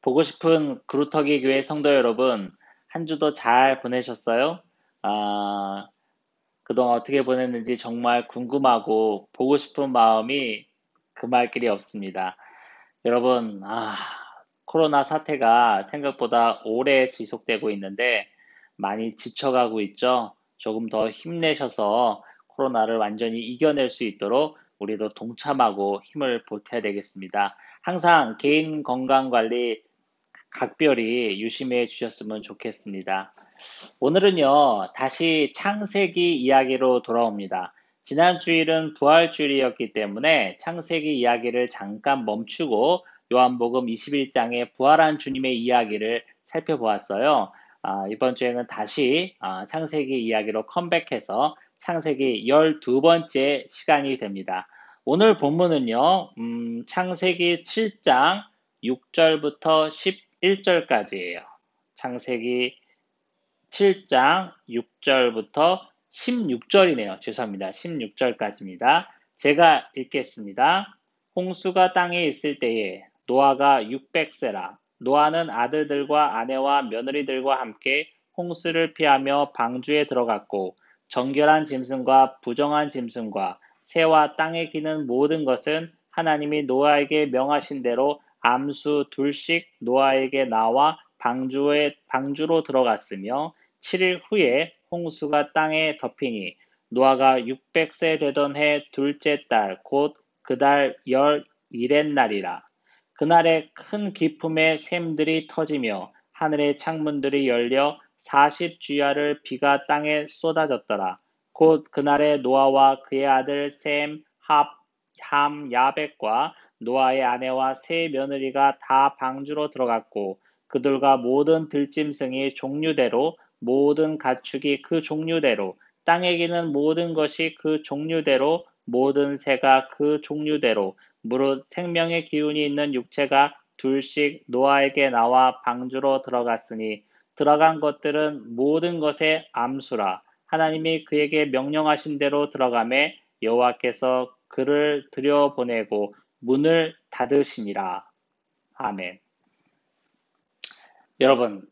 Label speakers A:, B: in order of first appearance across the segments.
A: 보고 싶은 그루터기 교회 성도 여러분, 한 주도 잘 보내셨어요? 아, 그동안 어떻게 보냈는지 정말 궁금하고 보고 싶은 마음이 금할 길이 없습니다. 여러분, 코로나 사태가 생각보다 오래 지속되고 있는데 많이 지쳐가고 있죠? 조금 더 힘내셔서 코로나를 완전히 이겨낼 수 있도록 우리도 동참하고 힘을 보태야 되겠습니다. 항상 개인 건강 관리 각별히 유심해 주셨으면 좋겠습니다. 오늘은요, 다시 창세기 이야기로 돌아옵니다. 지난 주일은 부활주일이었기 때문에 창세기 이야기를 잠깐 멈추고 요한복음 21장의 부활한 주님의 이야기를 살펴보았어요. 이번 주에는 다시 창세기 이야기로 컴백해서 창세기 12번째 시간이 됩니다. 오늘 본문은요, 창세기 7장 6절부터 11절까지예요. 창세기 7장 6절부터 16절이네요. 죄송합니다. 16절까지입니다. 제가 읽겠습니다. 홍수가 땅에 있을 때에 노아가 600세라. 노아는 아들들과 아내와 며느리들과 함께 홍수를 피하며 방주에 들어갔고 정결한 짐승과 부정한 짐승과 새와 땅에 기는 모든 것은 하나님이 노아에게 명하신 대로 암수 둘씩 노아에게 나와 방주로 들어갔으며 7일 후에 홍수가 땅에 덮이니 노아가 600세 되던 해 둘째 달 곧 그달 열 일의 날이라. 그날에 큰 기품의 샘들이 터지며 하늘의 창문들이 열려 40주야를 비가 땅에 쏟아졌더라. 곧 그날에 노아와 그의 아들 셈, 함, 야벳과 노아의 아내와 세 며느리가 다 방주로 들어갔고 그들과 모든 들짐승이 종류대로 모든 가축이 그 종류대로 땅에 기는 모든 것이 그 종류대로 모든 새가 그 종류대로 무릇 생명의 기운이 있는 육체가 둘씩 노아에게 나와 방주로 들어갔으니 들어간 것들은 모든 것의 암수라. 하나님이 그에게 명령하신 대로 들어가매 여호와께서 그를 들여보내고 문을 닫으시니라. 아멘. 여러분,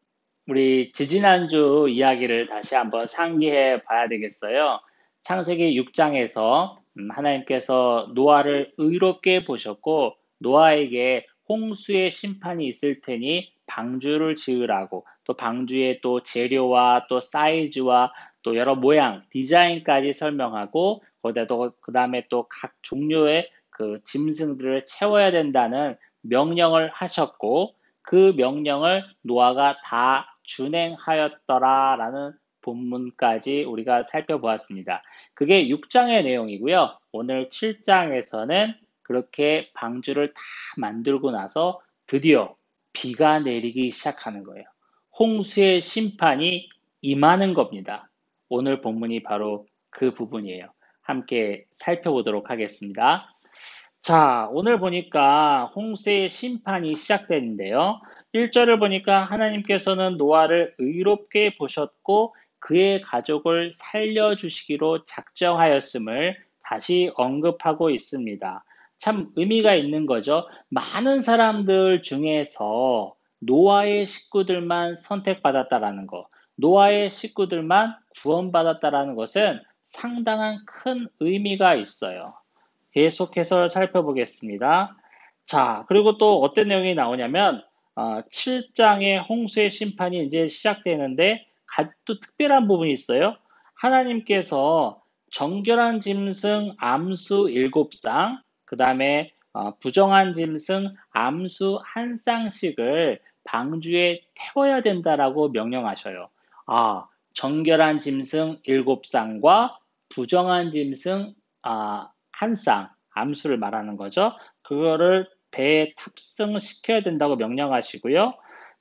A: 우리 지지난주 이야기를 다시 한번 상기해 봐야 되겠어요. 창세기 6장에서 하나님께서 노아를 의롭게 보셨고 노아에게 홍수의 심판이 있을 테니 방주를 지으라고 또 방주의 또 재료와 또 사이즈와 또 여러 모양, 디자인까지 설명하고 거기다 그 다음에 또 각 종류의 그 짐승들을 채워야 된다는 명령을 하셨고 그 명령을 노아가 다 준행하였더라라는 본문까지 우리가 살펴보았습니다. 그게 6장의 내용이고요. 오늘 7장에서는 그렇게 방주를 다 만들고 나서 드디어 비가 내리기 시작하는 거예요. 홍수의 심판이 임하는 겁니다. 오늘 본문이 바로 그 부분이에요. 함께 살펴보도록 하겠습니다. 자, 오늘 보니까 홍수의 심판이 시작되는데요. 1절을 보니까 하나님께서는 노아를 의롭게 보셨고 그의 가족을 살려주시기로 작정하였음을 다시 언급하고 있습니다. 참 의미가 있는 거죠. 많은 사람들 중에서 노아의 식구들만 선택받았다라는 거, 노아의 식구들만 구원받았다라는 것은 상당한 큰 의미가 있어요. 계속해서 살펴보겠습니다. 자, 그리고 또 어떤 내용이 나오냐면 7장의 홍수의 심판이 이제 시작되는데 또 특별한 부분이 있어요. 하나님께서 정결한 짐승 암수 7쌍, 그 다음에 부정한 짐승 암수 한 쌍씩을 방주에 태워야 된다라고 명령하셔요. 정결한 짐승 7쌍과 부정한 짐승 한 쌍, 암수를 말하는 거죠. 그거를 배에 탑승시켜야 된다고 명령하시고요.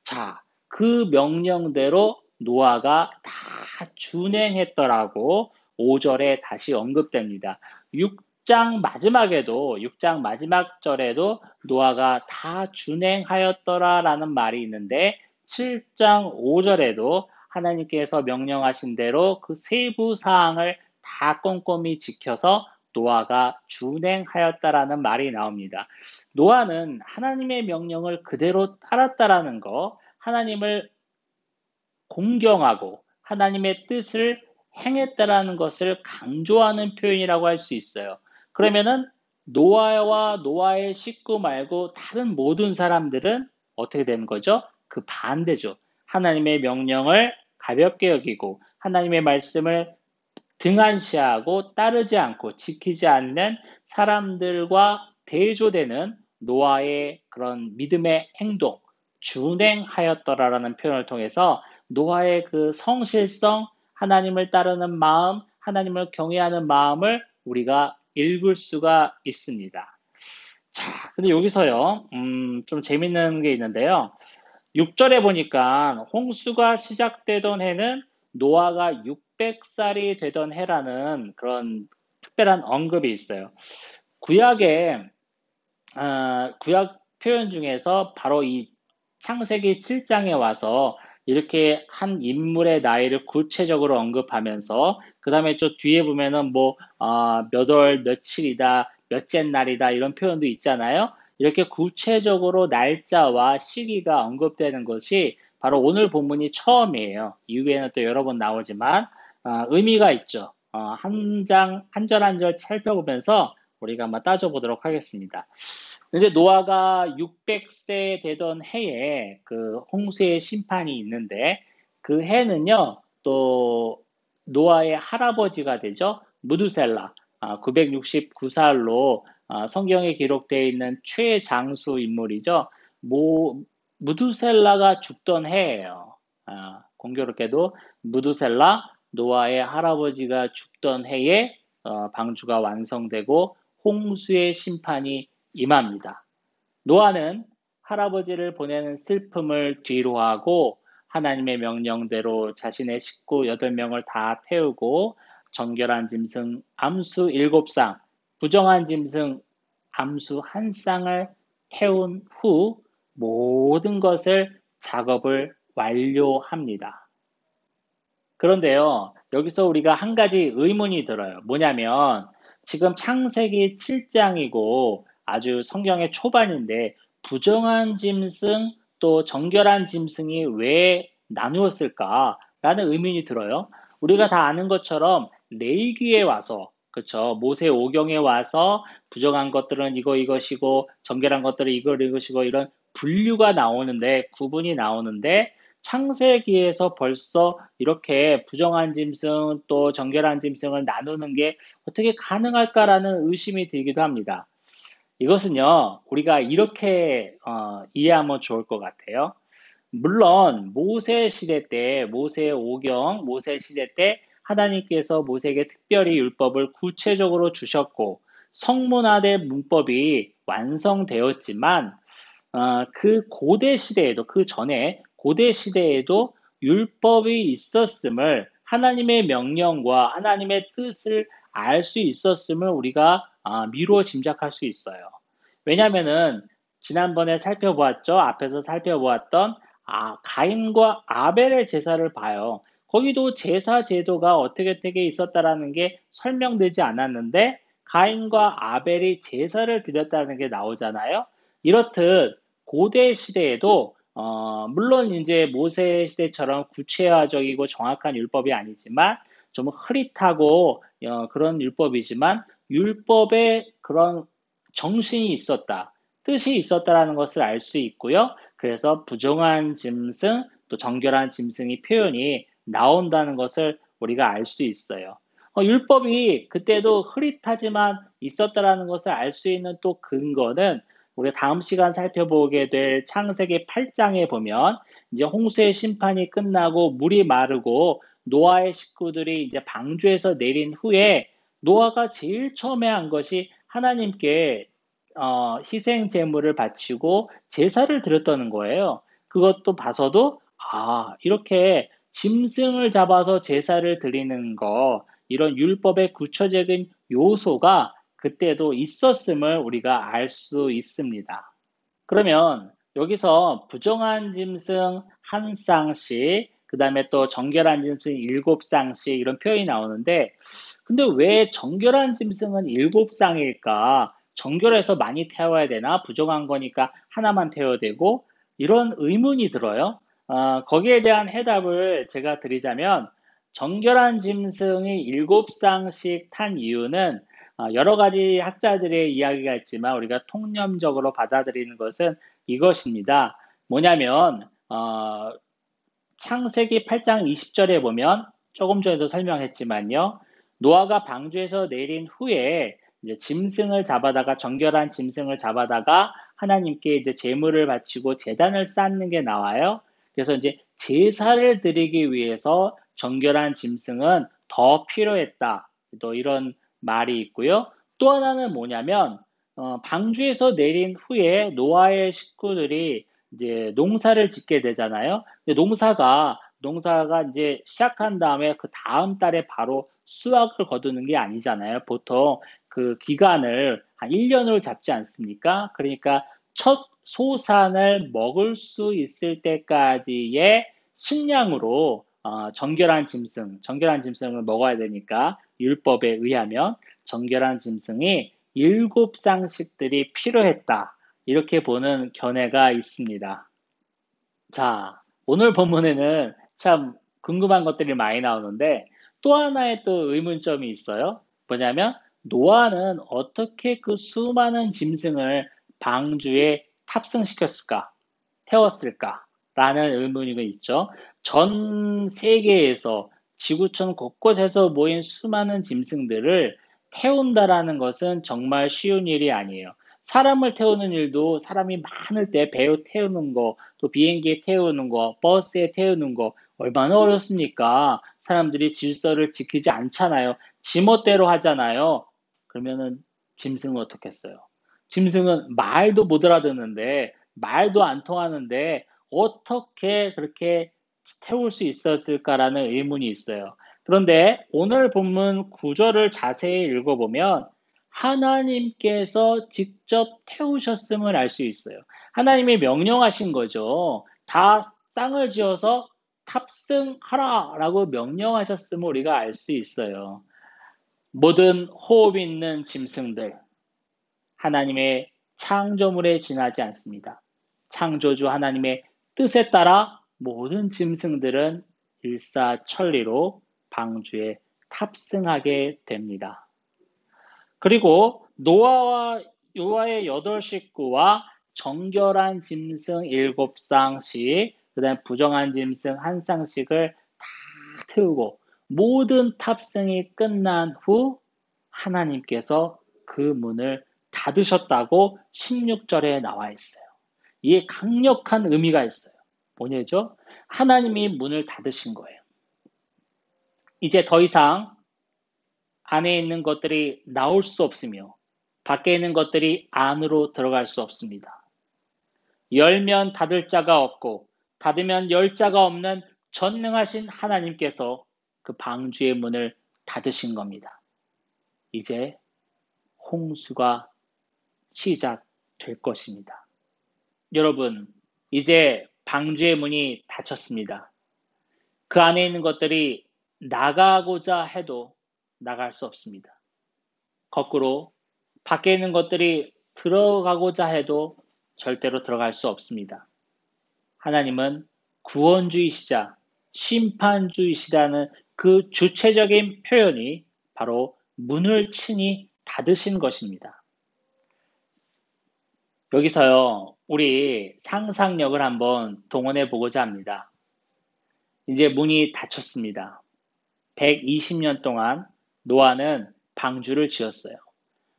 A: 자, 그 명령대로 노아가 다 준행했더라고 5절에 다시 언급됩니다. 6장 마지막에도 6장 마지막 절에도 노아가 다 준행하였더라라는 말이 있는데 7장 5절에도 하나님께서 명령하신 대로 그 세부 사항을 다 꼼꼼히 지켜서 노아가 준행하였다라는 말이 나옵니다. 노아는 하나님의 명령을 그대로 따랐다라는 거, 하나님을 공경하고 하나님의 뜻을 행했다라는 것을 강조하는 표현이라고 할 수 있어요. 그러면은 노아와 노아의 식구 말고 다른 모든 사람들은 어떻게 되는 거죠? 그 반대죠. 하나님의 명령을 가볍게 여기고 하나님의 말씀을 등한시하고 따르지 않고 지키지 않는 사람들과 대조되는 노아의 그런 믿음의 행동, 준행하였더라라는 표현을 통해서 노아의 그 성실성, 하나님을 따르는 마음, 하나님을 경외하는 마음을 우리가 읽을 수가 있습니다. 자, 근데 여기서요, 좀 재밌는 게 있는데요. 6절에 보니까 홍수가 시작되던 해는 노아가 600살이 되던 해라는 그런 특별한 언급이 있어요. 구약의 구약 표현 중에서 바로 이 창세기 7장에 와서 이렇게 한 인물의 나이를 구체적으로 언급하면서 그 다음에 저 뒤에 보면은 뭐 몇 월 며칠이다, 몇째 날이다 이런 표현도 있잖아요. 이렇게 구체적으로 날짜와 시기가 언급되는 것이 바로 오늘 본문이 처음이에요. 이후에는 또 여러 번 나오지만 의미가 있죠. 한 장, 한 절 한 절 살펴보면서 우리가 한번 따져보도록 하겠습니다. 근데 노아가 600세 되던 해에 그 홍수의 심판이 있는데 그 해는요, 또 노아의 할아버지가 되죠. 무두셀라, 969살로 성경에 기록되어 있는 최장수 인물이죠. 무두셀라가 죽던 해예요. 공교롭게도 무두셀라, 노아의 할아버지가 죽던 해에 방주가 완성되고 홍수의 심판이 임합니다. 노아는 할아버지를 보내는 슬픔을 뒤로하고 하나님의 명령대로 자신의 식구 8명을 다 태우고 정결한 짐승 암수 7쌍, 부정한 짐승 암수 1쌍을 태운 후 모든 것을 작업을 완료합니다. 그런데요, 여기서 우리가 한 가지 의문이 들어요. 뭐냐면 지금 창세기 7장이고 아주 성경의 초반인데 부정한 짐승 또 정결한 짐승이 왜 나누었을까라는 의문이 들어요. 우리가 다 아는 것처럼 레위기에 와서 그렇죠. 모세 오경에 와서 부정한 것들은 이것이고 정결한 것들은 이것이고 이런 분류가 나오는데 구분이 나오는데 창세기에서 벌써 이렇게 부정한 짐승 또 정결한 짐승을 나누는 게 어떻게 가능할까라는 의심이 들기도 합니다. 이것은요, 우리가 이렇게 이해하면 좋을 것 같아요. 물론 모세 시대 때, 모세 오경, 모세 시대 때 하나님께서 모세에게 특별히 율법을 구체적으로 주셨고 성문화된 문법이 완성되었지만 그 고대 시대에도 그 전에 고대 시대에도 율법이 있었음을 하나님의 명령과 하나님의 뜻을 알 수 있었음을 우리가 미루어 짐작할 수 있어요. 왜냐하면은 지난번에 살펴보았죠. 앞에서 살펴보았던 가인과 아벨의 제사를 봐요. 거기도 제사 제도가 어떻게 있었다라는 게 설명되지 않았는데 가인과 아벨이 제사를 드렸다는 게 나오잖아요. 이렇듯 고대 시대에도 물론 이제 모세 시대처럼 구체화적이고 정확한 율법이 아니지만 좀 흐릿하고 그런 율법이지만 율법에 그런 정신이 있었다, 뜻이 있었다라는 것을 알 수 있고요. 그래서 부정한 짐승 또 정결한 짐승이 표현이 나온다는 것을 우리가 알 수 있어요. 율법이 그때도 흐릿하지만 있었다라는 것을 알 수 있는 또 근거는 우리가 다음 시간 살펴보게 될 창세기 8장에 보면 이제 홍수의 심판이 끝나고 물이 마르고 노아의 식구들이 이제 방주에서 내린 후에 노아가 제일 처음에 한 것이 하나님께 희생 제물을 바치고 제사를 드렸다는 거예요. 그것도 봐서도 이렇게 짐승을 잡아서 제사를 드리는 거 이런 율법의 구체적인 요소가 그때도 있었음을 우리가 알 수 있습니다. 그러면 여기서 부정한 짐승 한 쌍씩, 그 다음에 또 정결한 짐승 7쌍씩 이런 표현이 나오는데 근데 왜 정결한 짐승은 일곱 쌍일까? 정결해서 많이 태워야 되나? 부정한 거니까 하나만 태워야 되고 이런 의문이 들어요. 거기에 대한 해답을 제가 드리자면 정결한 짐승이 일곱 쌍씩 탄 이유는 여러 가지 학자들의 이야기가 있지만 우리가 통념적으로 받아들이는 것은 이것입니다. 뭐냐면 창세기 8장 20절에 보면 조금 전에도 설명했지만요. 노아가 방주에서 내린 후에 이제 짐승을 잡아다가 정결한 짐승을 잡아다가 하나님께 이제 제물을 바치고 제단을 쌓는 게 나와요. 그래서 이제 제사를 드리기 위해서 정결한 짐승은 더 필요했다. 또 이런 말이 있고요. 또 하나는 뭐냐면 방주에서 내린 후에 노아의 식구들이 이제 농사를 짓게 되잖아요. 근데 농사가 이제 시작한 다음에 그 다음 달에 바로 수확을 거두는 게 아니잖아요. 보통 그 기간을 한 1년으로 잡지 않습니까? 그러니까 첫 소산을 먹을 수 있을 때까지의 식량으로 정결한 짐승을 먹어야 되니까 율법에 의하면 정결한 짐승이 일곱 쌍씩들이 필요했다. 이렇게 보는 견해가 있습니다. 자, 오늘 본문에는 참 궁금한 것들이 많이 나오는데 또 하나의 또 의문점이 있어요. 뭐냐면 노아는 어떻게 그 수많은 짐승을 방주에 탑승시켰을까? 태웠을까? 라는 의문이 있죠. 전 세계에서 지구촌 곳곳에서 모인 수많은 짐승들을 태운다라는 것은 정말 쉬운 일이 아니에요. 사람을 태우는 일도 사람이 많을 때 배에 태우는 거, 또 비행기에 태우는 거, 버스에 태우는 거 얼마나 어렵습니까? 사람들이 질서를 지키지 않잖아요. 지멋대로 하잖아요. 그러면은 짐승은 어떻겠어요? 짐승은 말도 못 알아듣는데 말도 안 통하는데 어떻게 그렇게 태울 수 있었을까라는 의문이 있어요. 그런데 오늘 본문 9절을 자세히 읽어보면 하나님께서 직접 태우셨음을 알 수 있어요. 하나님이 명령하신 거죠. 다 쌍을 지어서 탑승하라 라고 명령하셨음을 우리가 알 수 있어요. 모든 호흡 있는 짐승들, 하나님의 창조물에 지나지 않습니다. 창조주 하나님의 뜻에 따라 모든 짐승들은 일사천리로 방주에 탑승하게 됩니다. 그리고 노아의 8식구와 정결한 짐승 7쌍씩, 그 다음에 부정한 짐승 1쌍씩을 다 태우고 모든 탑승이 끝난 후 하나님께서 그 문을 닫으셨다고 16절에 나와 있어요. 이에 강력한 의미가 있어요. 뭐냐죠? 하나님이 문을 닫으신 거예요. 이제 더 이상 안에 있는 것들이 나올 수 없으며 밖에 있는 것들이 안으로 들어갈 수 없습니다. 열면 닫을 자가 없고 닫으면 열 자가 없는 전능하신 하나님께서 그 방주의 문을 닫으신 겁니다. 이제 홍수가 시작될 것입니다. 여러분, 이제 방주의 문이 닫혔습니다. 그 안에 있는 것들이 나가고자 해도 나갈 수 없습니다. 거꾸로 밖에 있는 것들이 들어가고자 해도 절대로 들어갈 수 없습니다. 하나님은 구원주이시자 심판주이시라는 그 주체적인 표현이 바로 문을 친히 닫으신 것입니다. 여기서요, 우리 상상력을 한번 동원해 보고자 합니다. 이제 문이 닫혔습니다. 120년 동안 노아는 방주를 지었어요.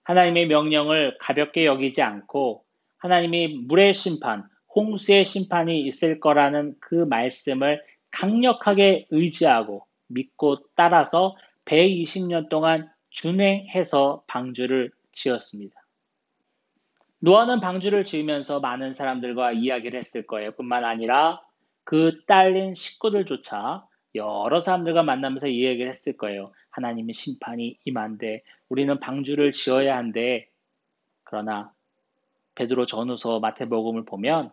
A: 하나님의 명령을 가볍게 여기지 않고 하나님이 물의 심판, 홍수의 심판이 있을 거라는 그 말씀을 강력하게 의지하고 믿고 따라서 120년 동안 준행해서 방주를 지었습니다. 노아는 방주를 지으면서 많은 사람들과 이야기를 했을 거예요. 뿐만 아니라 그 딸린 식구들조차 여러 사람들과 만나면서 이 얘기를 했을 거예요. 하나님의 심판이 임한데 우리는 방주를 지어야 한데, 그러나 베드로 전후서 마태복음을 보면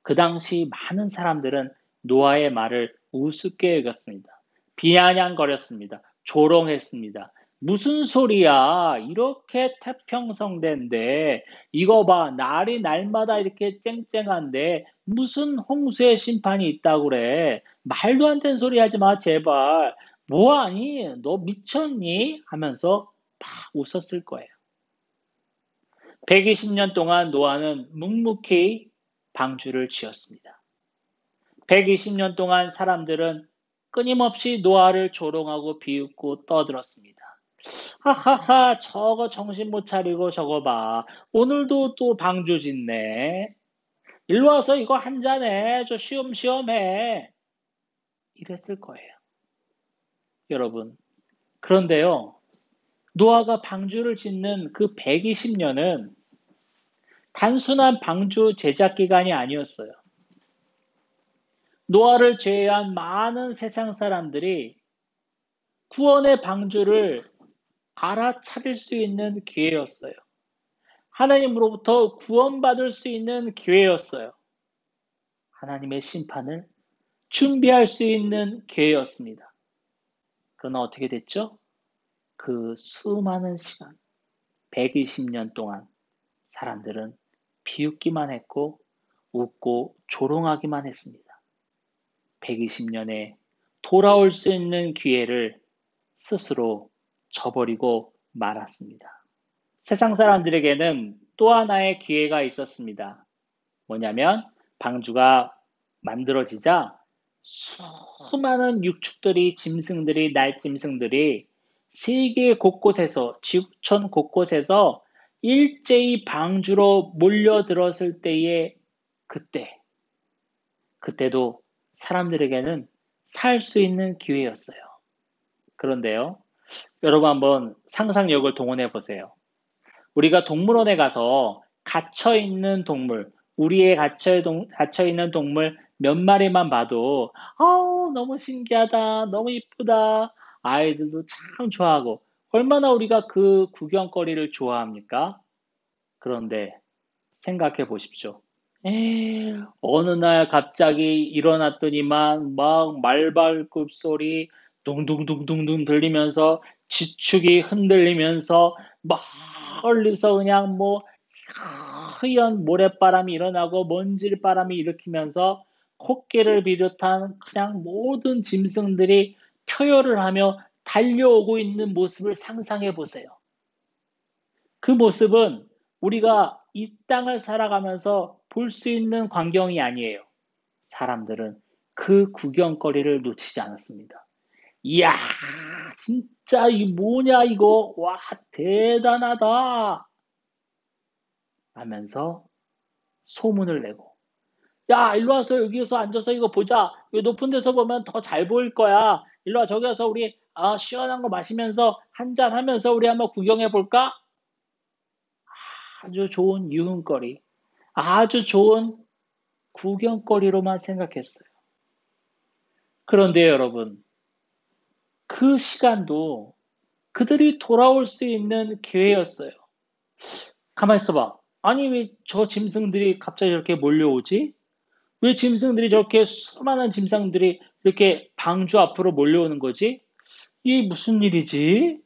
A: 그 당시 많은 사람들은 노아의 말을 우습게 여겼습니다. 비아냥거렸습니다. 조롱했습니다. 무슨 소리야? 이렇게 태평성대인데, 이거 봐. 날이 날마다 이렇게 쨍쨍한데, 무슨 홍수의 심판이 있다고 그래? 말도 안 되는 소리 하지 마, 제발. 뭐하니? 너 미쳤니? 하면서 막 웃었을 거예요. 120년 동안 노아는 묵묵히 방주를 지었습니다. 120년 동안 사람들은 끊임없이 노아를 조롱하고 비웃고 떠들었습니다. 하하하, 저거 정신 못 차리고 저거 봐. 오늘도 또 방주 짓네. 일로 와서 이거 한 잔해. 저 쉬엄쉬엄 해. 이랬을 거예요. 여러분. 그런데요, 노아가 방주를 짓는 그 120년은 단순한 방주 제작 기간이 아니었어요. 노아를 제외한 많은 세상 사람들이 구원의 방주를 알아차릴 수 있는 기회였어요. 하나님으로부터 구원받을 수 있는 기회였어요. 하나님의 심판을 준비할 수 있는 기회였습니다. 그러나 어떻게 됐죠? 그 수많은 시간, 120년 동안 사람들은 비웃기만 했고 웃고 조롱하기만 했습니다. 120년에 돌아올 수 있는 기회를 스스로 저버리고 말았습니다. 세상 사람들에게는 또 하나의 기회가 있었습니다. 뭐냐면 방주가 만들어지자 수많은 육축들이, 짐승들이, 날짐승들이 세계 곳곳에서, 지구촌 곳곳에서 일제히 방주로 몰려들었을 때의 그때도 사람들에게는 살 수 있는 기회였어요. 그런데요, 여러분 한번 상상력을 동원해 보세요. 우리가 동물원에 가서 갇혀있는 동물, 우리의 갇혀있는 동물 몇 마리만 봐도, 너무 신기하다, 너무 이쁘다, 아이들도 참 좋아하고, 얼마나 우리가 그 구경거리를 좋아합니까? 그런데 생각해 보십시오. 어느 날 갑자기 일어났더니만 막 말발굽 소리 둥둥둥둥둥 들리면서 지축이 흔들리면서 멀리서 그냥 뭐 하얀 모래바람이 일어나고 먼지바람이 일으키면서 코끼를 비롯한 그냥 모든 짐승들이 표열을 하며 달려오고 있는 모습을 상상해 보세요. 그 모습은 우리가 이 땅을 살아가면서 볼 수 있는 광경이 아니에요. 사람들은 그 구경거리를 놓치지 않았습니다. 이야, 진짜 이 뭐냐 이거, 와 대단하다 하면서 소문을 내고, 야 일로 와서 여기서 앉아서 이거 보자. 이 높은 데서 보면 더 잘 보일 거야. 일로 와, 저기 와서 우리 시원한 거 마시면서 한잔 하면서 우리 한번 구경해 볼까? 아주 좋은 유흥거리, 아주 좋은 구경거리로만 생각했어요. 그런데 여러분, 그 시간도 그들이 돌아올 수 있는 기회였어요. 가만 있어봐. 아니, 왜 저 짐승들이 갑자기 이렇게 몰려오지? 왜 짐승들이 저렇게 수많은 짐승들이 이렇게 방주 앞으로 몰려오는 거지? 이게 무슨 일이지?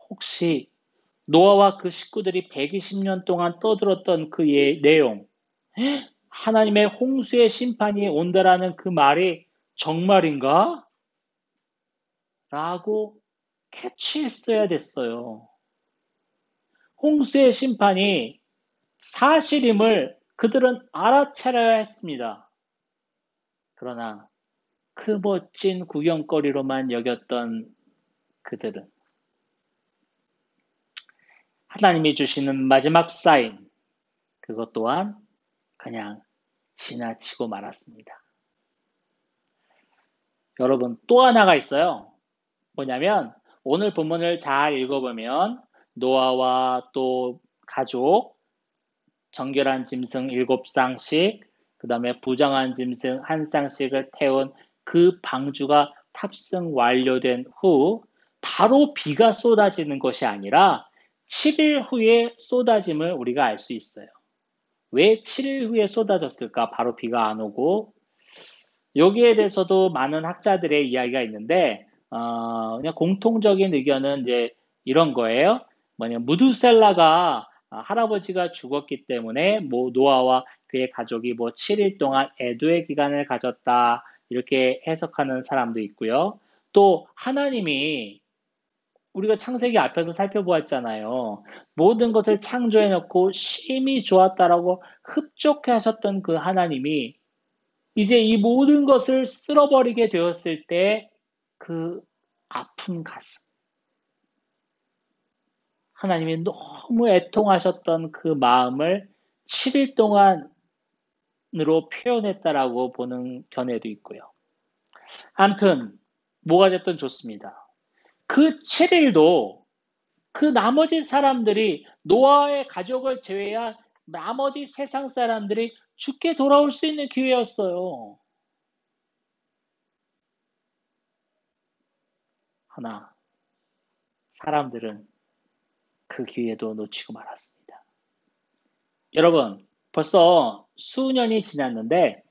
A: 혹시 노아와 그 식구들이 120년 동안 떠들었던 그 내용, 하나님의 홍수의 심판이 온다라는 그 말이 정말인가? 라고 캐치했어야 됐어요. 홍수의 심판이 사실임을 그들은 알아차려야 했습니다. 그러나 그 멋진 구경거리로만 여겼던 그들은 하나님이 주시는 마지막 사인, 그것 또한 그냥 지나치고 말았습니다. 여러분, 또 하나가 있어요. 뭐냐면 오늘 본문을 잘 읽어보면 노아와 또 가족, 정결한 짐승 7쌍씩, 그 다음에 부정한 짐승 1쌍씩을 태운 그 방주가 탑승 완료된 후 바로 비가 쏟아지는 것이 아니라 7일 후에 쏟아짐을 우리가 알 수 있어요. 왜 7일 후에 쏟아졌을까? 바로 비가 안 오고. 여기에 대해서도 많은 학자들의 이야기가 있는데, 그냥 공통적인 의견은 이제 이런 거예요. 무두셀라가 할아버지가 죽었기 때문에 노아와 그의 가족이 7일 동안 애도의 기간을 가졌다. 이렇게 해석하는 사람도 있고요. 또 하나님이 우리가 창세기 앞에서 살펴보았잖아요. 모든 것을 창조해 놓고 심히 좋았다라고 흡족해 하셨던 그 하나님이 이제 이 모든 것을 쓸어버리게 되었을 때 그 아픈 가슴. 하나님이 너무 애통하셨던 그 마음을 7일 동안으로 표현했다라고 보는 견해도 있고요. 아무튼 뭐가 됐든 좋습니다. 그 7일도 그 나머지 사람들이 노아의 가족을 제외한 나머지 세상 사람들이 죽게 돌아올 수 있는 기회였어요. 하나, 사람들은 그 기회도 놓치고 말았습니다. 여러분, 벌써 수년이 지났는데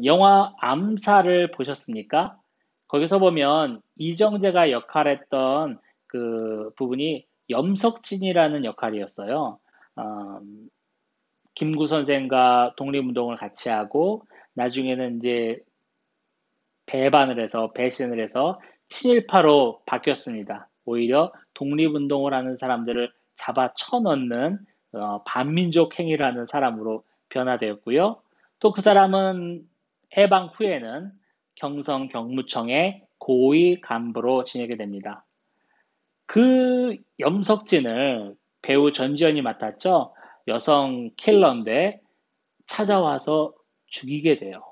A: 영화 암살을 보셨습니까? 거기서 보면 이정재가 역할했던 그 부분이 염석진이라는 역할이었어요. 김구 선생과 독립운동을 같이 하고 나중에는 이제 배신을 해서 친일파로 바뀌었습니다. 오히려 독립운동을 하는 사람들을 잡아 쳐넣는 반민족 행위를 하는 사람으로 변화되었고요. 또 그 사람은 해방 후에는 경성 경무청의 고위 간부로 지내게 됩니다. 그 염석진을 배우 전지현이 맡았죠. 여성 킬러인데 찾아와서 죽이게 돼요.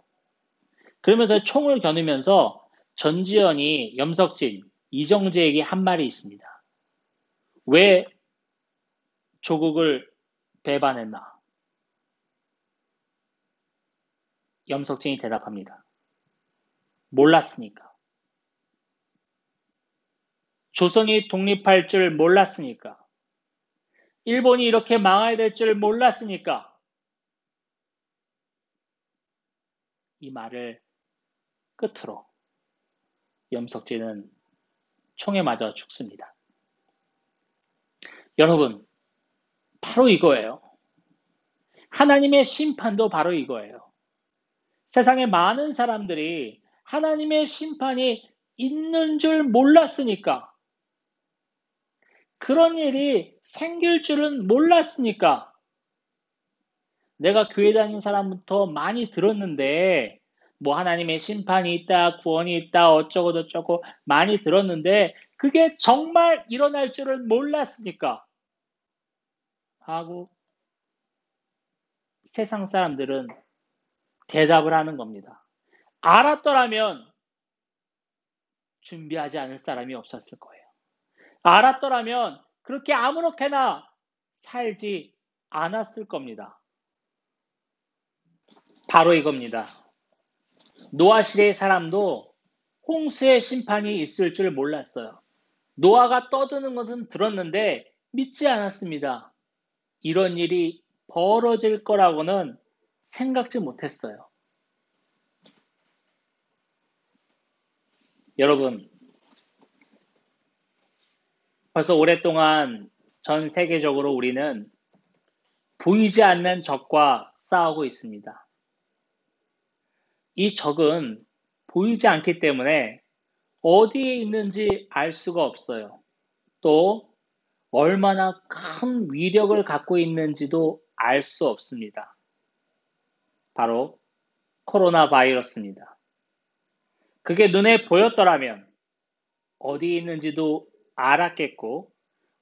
A: 그러면서 총을 겨누면서 전지현이 염석진, 이정재에게 한 말이 있습니다. 왜 조국을 배반했나? 염석진이 대답합니다. 몰랐으니까. 조선이 독립할 줄 몰랐으니까. 일본이 이렇게 망해야 될 줄 몰랐으니까. 이 말을 끝으로 염석진은 총에 맞아 죽습니다. 여러분, 바로 이거예요. 하나님의 심판도 바로 이거예요. 세상에 많은 사람들이 하나님의 심판이 있는 줄 몰랐으니까, 그런 일이 생길 줄은 몰랐으니까, 내가 교회 다니는 사람부터 많이 들었는데, 하나님의 심판이 있다, 구원이 있다, 어쩌고저쩌고 많이 들었는데, 그게 정말 일어날 줄은 몰랐으니까, 하고 세상 사람들은 대답을 하는 겁니다. 알았더라면 준비하지 않을 사람이 없었을 거예요. 알았더라면 그렇게 아무렇게나 살지 않았을 겁니다. 바로 이겁니다. 노아 시대의 사람도 홍수의 심판이 있을 줄 몰랐어요. 노아가 떠드는 것은 들었는데 믿지 않았습니다. 이런 일이 벌어질 거라고는 생각지 못했어요. 여러분, 벌써 오랫동안 전 세계적으로 우리는 보이지 않는 적과 싸우고 있습니다. 이 적은 보이지 않기 때문에 어디에 있는지 알 수가 없어요. 또 얼마나 큰 위력을 갖고 있는지도 알 수 없습니다. 바로 코로나 바이러스입니다. 그게 눈에 보였더라면 어디에 있는지도 알았겠고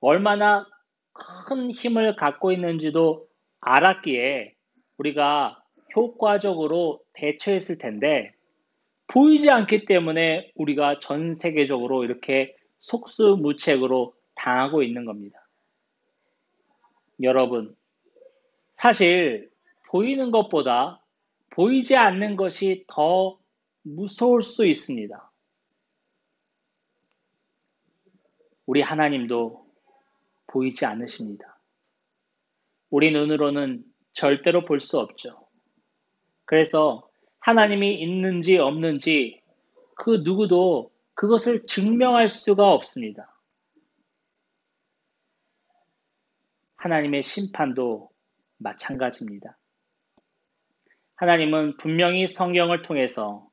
A: 얼마나 큰 힘을 갖고 있는지도 알았기에 우리가 효과적으로 대처했을 텐데 보이지 않기 때문에 우리가 전 세계적으로 이렇게 속수무책으로 당하고 있는 겁니다. 여러분, 사실 보이는 것보다 보이지 않는 것이 더 무서울 수 있습니다. 우리 하나님도 보이지 않으십니다. 우리 눈으로는 절대로 볼 수 없죠. 그래서 하나님이 있는지 없는지 그 누구도 그것을 증명할 수가 없습니다. 하나님의 심판도 마찬가지입니다. 하나님은 분명히 성경을 통해서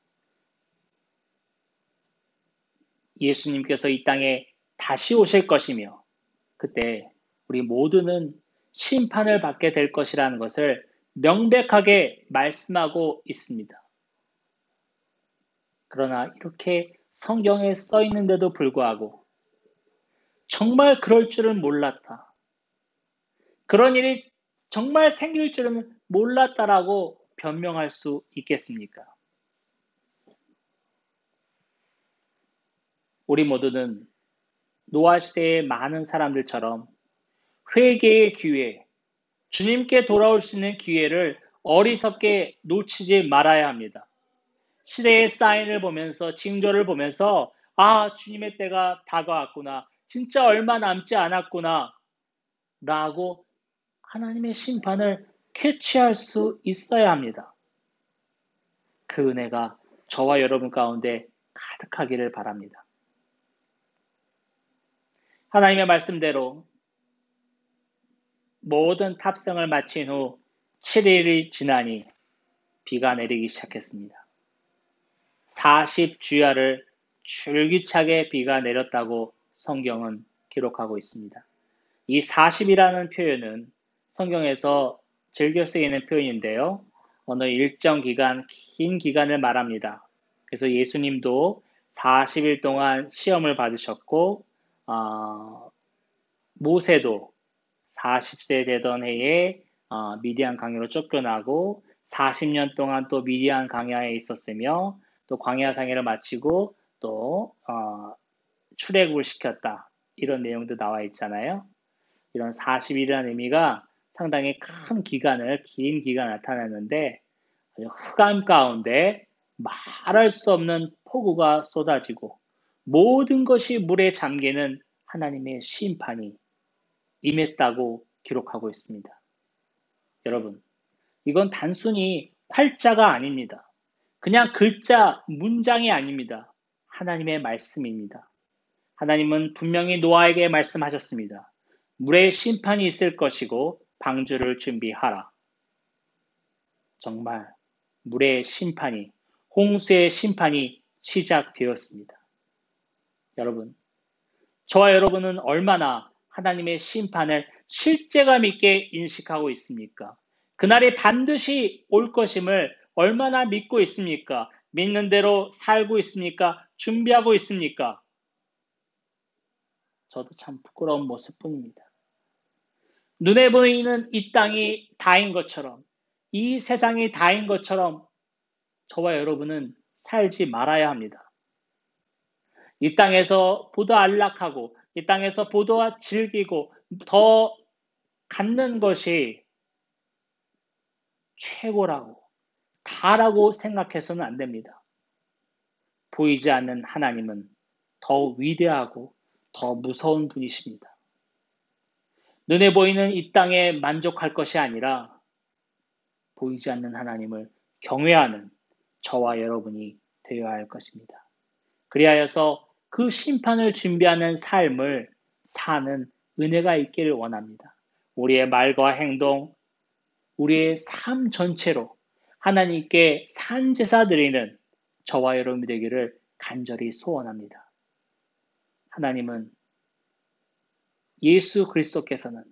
A: 예수님께서 이 땅에 다시 오실 것이며 그때 우리 모두는 심판을 받게 될 것이라는 것을 명백하게 말씀하고 있습니다. 그러나 이렇게 성경에 써 있는데도 불구하고 정말 그럴 줄은 몰랐다. 그런 일이 정말 생길 줄은 몰랐다라고 변명할 수 있겠습니까? 우리 모두는 노아 시대의 많은 사람들처럼 회개의 기회, 주님께 돌아올 수 있는 기회를 어리석게 놓치지 말아야 합니다. 시대의 사인을 보면서, 징조를 보면서, 아, 주님의 때가 다가왔구나. 진짜 얼마 남지 않았구나. 라고 하나님의 심판을 캐치할 수 있어야 합니다. 그 은혜가 저와 여러분 가운데 가득하기를 바랍니다. 하나님의 말씀대로 모든 탑승을 마친 후 7일이 지나니 비가 내리기 시작했습니다. 40주야를 줄기차게 비가 내렸다고 성경은 기록하고 있습니다. 이 40이라는 표현은 성경에서 즐겨 쓰이는 표현인데요. 어느 일정 기간, 긴 기간을 말합니다. 그래서 예수님도 40일 동안 시험을 받으셨고 모세도 40세 되던 해에 미디안 광야로 쫓겨나고 40년 동안 또 미디안 광야에 있었으며 또 광야 생애를 마치고 또 출애굽을 시켰다. 이런 내용도 나와 있잖아요. 이런 40일이라는 의미가 상당히 큰 기간을, 긴 기간을 나타내는데 흑암 가운데 말할 수 없는 폭우가 쏟아지고 모든 것이 물에 잠기는 하나님의 심판이 임했다고 기록하고 있습니다. 여러분, 이건 단순히 활자가 아닙니다. 그냥 글자, 문장이 아닙니다. 하나님의 말씀입니다. 하나님은 분명히 노아에게 말씀하셨습니다. 물의 심판이 있을 것이고 방주를 준비하라. 정말 물의 심판이, 홍수의 심판이 시작되었습니다. 여러분, 저와 여러분은 얼마나 하나님의 심판을 실제감 있게 인식하고 있습니까? 그날이 반드시 올 것임을 얼마나 믿고 있습니까? 믿는 대로 살고 있습니까? 준비하고 있습니까? 저도 참 부끄러운 모습뿐입니다. 눈에 보이는 이 땅이 다인 것처럼, 이 세상이 다인 것처럼 저와 여러분은 살지 말아야 합니다. 이 땅에서 보다 안락하고, 이 땅에서 보다 즐기고, 더 갖는 것이 최고라고, 다라고 생각해서는 안 됩니다. 보이지 않는 하나님은 더 위대하고 더 무서운 분이십니다. 눈에 보이는 이 땅에 만족할 것이 아니라 보이지 않는 하나님을 경외하는 저와 여러분이 되어야 할 것입니다. 그리하여서 그 심판을 준비하는 삶을 사는 은혜가 있기를 원합니다. 우리의 말과 행동, 우리의 삶 전체로 하나님께 산제사 드리는 저와 여러분이 되기를 간절히 소원합니다. 하나님은 예수 그리스도께서는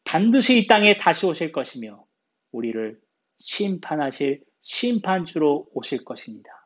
A: 반드시 이 땅에 다시 오실 것이며 우리를 심판하실 심판주로 오실 것입니다.